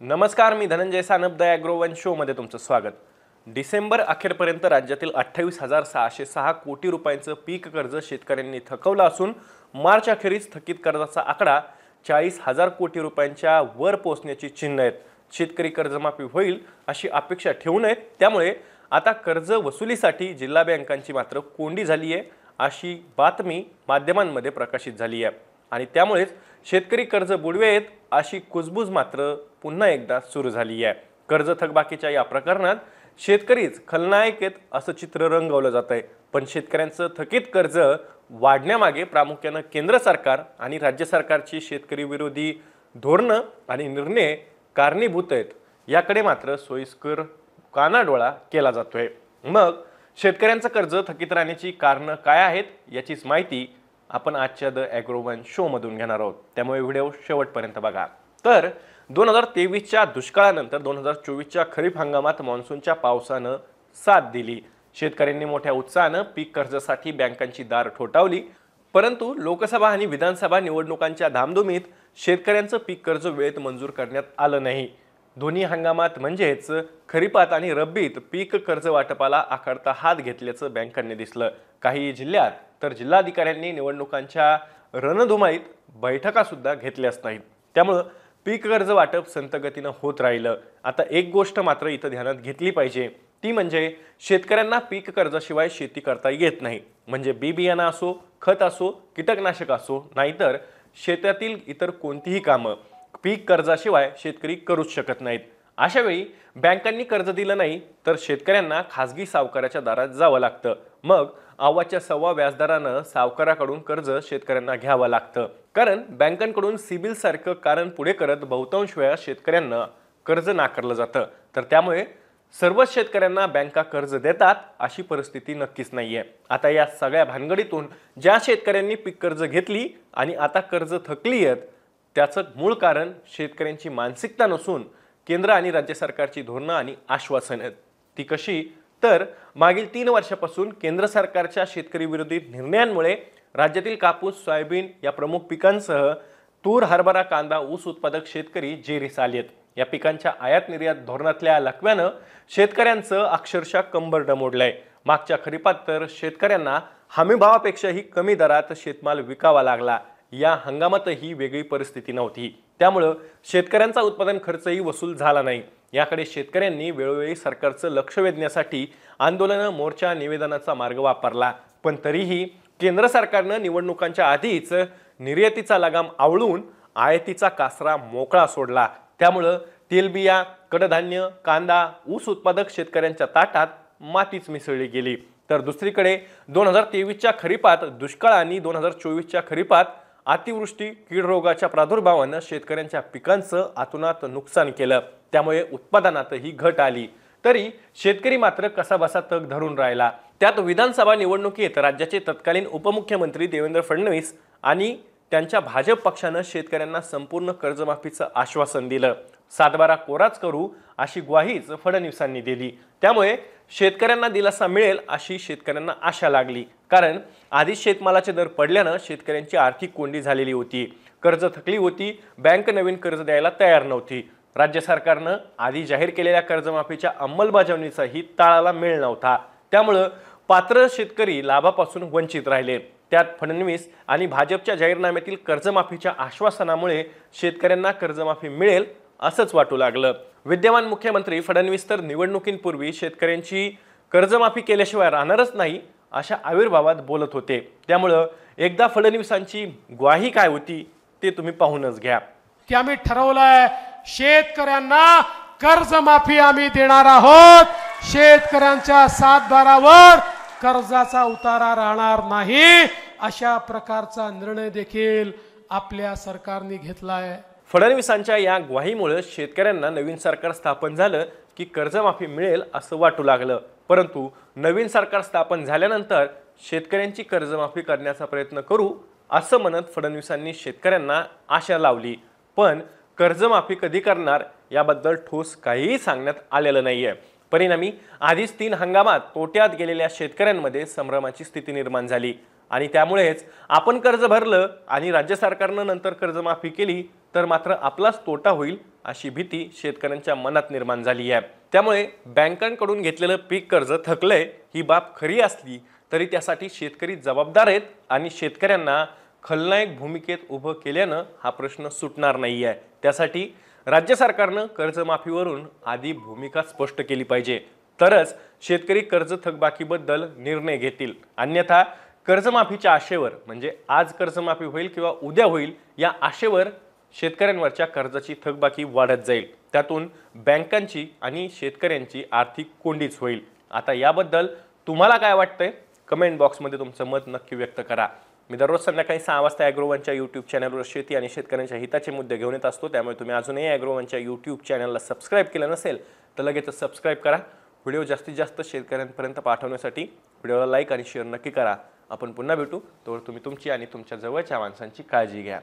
नमस्कार, मी धनंजय सानप द ॲग्रोवन शोमध्ये तुमचं स्वागत। डिसेंबर अखेरपर्यंत राज्यातील 28,606 कोटी रुपयांचं पीक कर्ज शेतकऱ्यांनी थकवलं असून मार्च अखेरीस थकीत कर्जाचा आकडा 40,000 कोटी रुपयांच्या वर पोहोचण्याची चिन्ह आहेत। शेतकरी कर्जमाफी होईल अशी अपेक्षा ठेवू नयेत, त्यामुळे आता कर्ज वसुलीसाठी जिल्हा बँकांची मात्र कोंडी झाली आहे अशी बातमी माध्यमांमध्ये प्रकाशित झाली आहे आणि त्यामुळेच शेतकरी कर्ज बुडवेत अशी कुजबूज मात्र पुन्हा एकदा सुरू झाली आहे। कर्ज थकबाकीच्या या प्रकरणात शेतकरीच खलनायक आहेत असं चित्र रंगवलं जात आहे, पण शेतकऱ्यांचं थकीत कर्ज वाढण्यामागे प्रामुख्याने केंद्र सरकार आणि राज्य सरकारची शेतकरी विरोधी धोरणं आणि निर्णय कारणीभूत आहेत याकडे मात्र सोयीस्कर कानाडोळा केला जातोय। मग शेतकऱ्यांचं कर्ज थकीत राहण्याची कारणं काय आहेत याचीच माहिती आपण आजच्या द ॲग्रोवन शो मधून घेणार आहोत, त्यामुळे व्हिडिओ शेवटपर्यंत बघा। तर 2023च्या दुष्काळानंतर 2024च्या खरीप हंगामात मान्सूनच्या पावसानं साथ दिली। शेतकऱ्यांनी मोठ्या उत्साहानं पीक कर्जासाठी बँकांची दार ठोठावली, परंतु लोकसभा आणि विधानसभा निवडणुकांच्या धामधुमीत शेतकऱ्यांचं पीक कर्ज वेळेत मंजूर करण्यात आलं नाही। दोन्ही हंगामात म्हणजेच खरीपात आणि रब्बीत पीक कर्ज वाटपाला आखडता हात घेतल्याचं बँकांनी दिसलं। काही जिल्ह्यात तर जिल्हाधिकाऱ्यांनी निवडणुकांच्या रणधुमाळीत बैठका सुद्धा घेतल्याच नाहीत, त्यामुळे पीक कर्ज वाटप संत गतीनं होत राहिलं। आता एक गोष्ट मात्र इथं ध्यानात घेतली पाहिजे, ती म्हणजे शेतकऱ्यांना पीक कर्जाशिवाय शेती करता येत नाही। म्हणजे बी बियाणं असो, खत असो, कीटकनाशक असो, नाहीतर शेतातील इतर कोणतीही कामं पीक कर्जाशिवाय शेतकरी करूच शकत नाहीत। अशा वेळी बँकांनी कर्ज दिलं नाही तर शेतकऱ्यांना खासगी सावकाराच्या दारात जावं लागतं, मग आवाच्या सव्वा व्याजदरानं सावकाराकडून कर्ज शेतकऱ्यांना घ्यावं लागतं, कारण बँकांकडून सिबिल सारखं कारण पुढे करत बहुतांश वेळा शेतकऱ्यांना कर्ज नाकारलं जातं। तर त्यामुळे सर्वच शेतकऱ्यांना बँका कर्ज देतात अशी परिस्थिती नक्कीच नाहीये। आता या सगळ्या भानगडीतून ज्या शेतकऱ्यांनी पीक कर्ज घेतली आणि आता कर्ज थकली आहेत त्याचं मूळ कारण शेतकऱ्यांची मानसिकता नसून केंद्र आणि राज्य सरकारची धोरणं आणि आश्वासनं आहेत। ती कशी तर मागील 3 वर्षापासून केंद्र सरकारच्या शेतकरी विरोधी निर्णयांमुळे राज्यातील कापूस, सोयाबीन या प्रमुख पिकांसह तूर, हरभरा, कांदा, ऊस उत्पादक शेतकरी जेरीस आलेत। या पिकांच्या आयात निर्यात धोरणातल्या लकव्यानं शेतकऱ्यांचं अक्षरशः कंबर डमोडलंय। मागच्या खरीपात तर शेतकऱ्यांना हमीभावापेक्षाही कमी दरात शेतमाल विकावा लागला। या हंगामातही वेगळी परिस्थिती नव्हती, त्यामुळे शेतकऱ्यांचा उत्पादन खर्चही वसूल झाला नाही। याकडे शेतकऱ्यांनी वेळोवेळी सरकारचं लक्ष वेधण्यासाठी आंदोलनं, मोर्चा, निवेदनाचा मार्ग वापरला, पण तरीही केंद्र सरकारनं निवडणुकांच्या आधीच निर्यातीचा लगाम आवळून आयातीचा कासरा मोकळा सोडला। त्यामुळे तेलबिया, कडधान्य, कांदा, ऊस उत्पादक शेतकऱ्यांच्या ताटात मातीच मिसळली गेली। तर दुसरीकडे 2023च्या खरीपात दुष्काळ आणि 2024च्या खरीपात अतिवृष्टी, कीड रोगाच्या प्रादुर्भावानं शेतकऱ्यांच्या पिकांचं आतुनात नुकसान केलं, त्यामुळे उत्पादनातही घट आली। तरी शेतकरी मात्र कसाबसा तग धरून राहिला। त्यात विधानसभा निवडणुकीत राज्याचे तत्कालीन उपमुख्यमंत्री देवेंद्र फडणवीस आणि त्यांच्या भाजप पक्षानं शेतकऱ्यांना संपूर्ण कर्जमाफीचं आश्वासन दिलं। 7/12 कोराच करू अशी ग्वाहीच फडणवीसांनी दिली, त्यामुळे शेतकऱ्यांना दिलासा मिळेल अशी शेतकऱ्यांना आशा लागली, कारण आधीच शेतमालाचे दर पडल्यानं शेतकऱ्यांची आर्थिक कोंडी झालेली होती, कर्ज थकली होती, बँक नवीन कर्ज द्यायला तयार नव्हती, राज्य सरकारनं आधी जाहीर केलेल्या कर्जमाफीच्या अंमलबजावणीचाही ताळाला मेळ नव्हता, त्यामुळे पात्र शेतकरी लाभापासून वंचित राहिले। त्यात फडणवीस आणि भाजपच्या जाहीरनाम्यातील कर्जमाफीच्या आश्वासनामुळे शेतकऱ्यांना कर्जमाफी मिळेल असंच वाटू लागलं। विद्यमान मुख्यमंत्री फडणवीस तर निवडणुकींपूर्वी शेतकऱ्यांची कर्जमाफी केल्याशिवाय राहणारच नाही अशा आविर्भावात बोलत होते, त्यामुळे एकदा फडणवीसांची ग्वाही काय होती ते तुम्ही पाहूनच घ्या की आम्ही ठरवलंय शेतकऱ्यांना कर्जमाफी आम्ही देणार आहोत। शेतकऱ्यांच्या 7/12वर कर्जाचा उतारा राहणार नाही अशा प्रकारचा निर्णय देखील आपल्या सरकारने घेतलाय। फडणवीसांच्या या ग्वाहीमुळे शेतकऱ्यांना नवीन सरकार स्थापन झालं की कर्जमाफी मिळेल असं वाटू लागलं, परंतु नवीन सरकार स्थापन झाल्यानंतर शेतकऱ्यांची कर्जमाफी करण्याचा प्रयत्न करू असं म्हणत फडणवीसांनी शेतकऱ्यांना आशा लावली, पण कर्जमाफी कधी करणार याबद्दल ठोस काहीही सांगण्यात आलेलं नाहीये। परिणामी आधीच 3 हंगामात तोट्यात गेलेल्या शेतकऱ्यांमध्ये संभ्रमाची स्थिती निर्माण झाली। आणि त्यामुळेच आपण कर्ज भरलं आणि राज्य सरकारनं नंतर कर्जमाफी केली तर मात्र आपलाच तोटा होईल अशी भीती शेतकऱ्यांच्या मनात निर्माण झाली आहे। त्यामुळे बँकांकडून घेतलेलं पीक कर्ज थकलंय ही बाब खरी असली तरी त्यासाठी शेतकरी जबाबदार आहेत आणि शेतकऱ्यांना खलनायक भूमिकेत उभं केल्यानं हा प्रश्न सुटणार नाही आहे। त्यासाठी राज्य सरकारनं कर्जमाफीवरून आधी भूमिका स्पष्ट केली पाहिजे, तरच शेतकरी कर्ज थकबाकीबद्दल निर्णय घेतील। अन्यथा कर्जमाफीच्या आशेवर म्हणजे आज कर्जमाफी होईल किंवा उद्या होईल या आशेवर शेतकऱ्यांवरच्या कर्जाची थकबाकी वाढत जाईल, त्यातून बँकांची आणि शेतकऱ्यांची आर्थिक कोंडीच होईल। आता याबद्दल तुम्हाला काय वाटतंय कमेंट बॉक्समध्ये तुमचं मत नक्की व्यक्त करा। मी दररोज संध्याकाळी 6 वाजता ॲग्रोवनच्या यूट्यूब चॅनलवर शेती आणि शेतकऱ्यांच्या हिताचे मुद्दे घेऊन येत असतो, त्यामुळे तुम्ही अजूनही ॲग्रोवनच्या यूट्यूब चॅनलला सबस्क्राईब केलं नसेल तर लगेच सबस्क्राईब करा। व्हिडिओ जास्तीत जास्त शेतकऱ्यांपर्यंत पाठवण्यासाठी व्हिडिओला लाईक आणि शेअर नक्की करा। आपण पुन्हा भेटू, तोवर तुम्ही तुमची आणि तुमच्या जवळच्या माणसांची काळजी घ्या।